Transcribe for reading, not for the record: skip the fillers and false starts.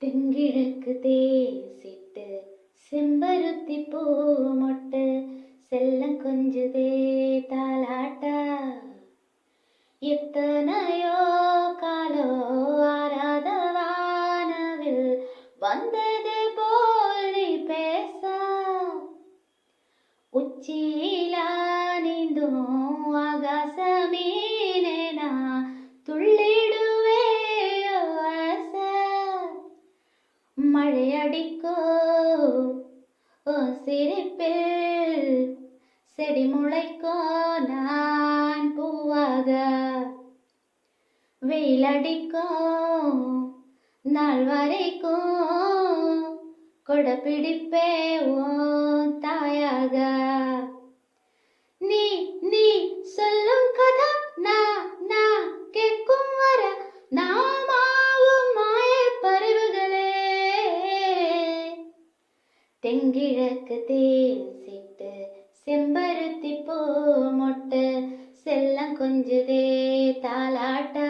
தெங்கிழக்கு தேசிட்டு செம்பருத்தி பூ மொட்டு செல்லம் கொஞ்சுதே தாலாட்டா. எத்தனையோ காலோ ஆராத வானவில் வந்தது போல் நீ பேச. உச்சியிலா நீந்தும் ஆகாசமீனே நான் துள்ளிடுவே ஆசை. மழையடிக்கோ ஓ சிரிப்பில் செடி முளைக்கோ நான் பூவாக. வெயிலடிக்கோ நாள் வரைக்கும் கொடை பிடிப்பே ஓ தாயாக. நீ நீ சொல்லும் கதை நான் கேட்கும் வர நாமாவும் மாய பறிவுகளே. தெங்கிழக்கு தேசிட்டு செம்பருத்தி பூ மொட்டு செல்லம் கொஞ்சுதே தாலாட்டா.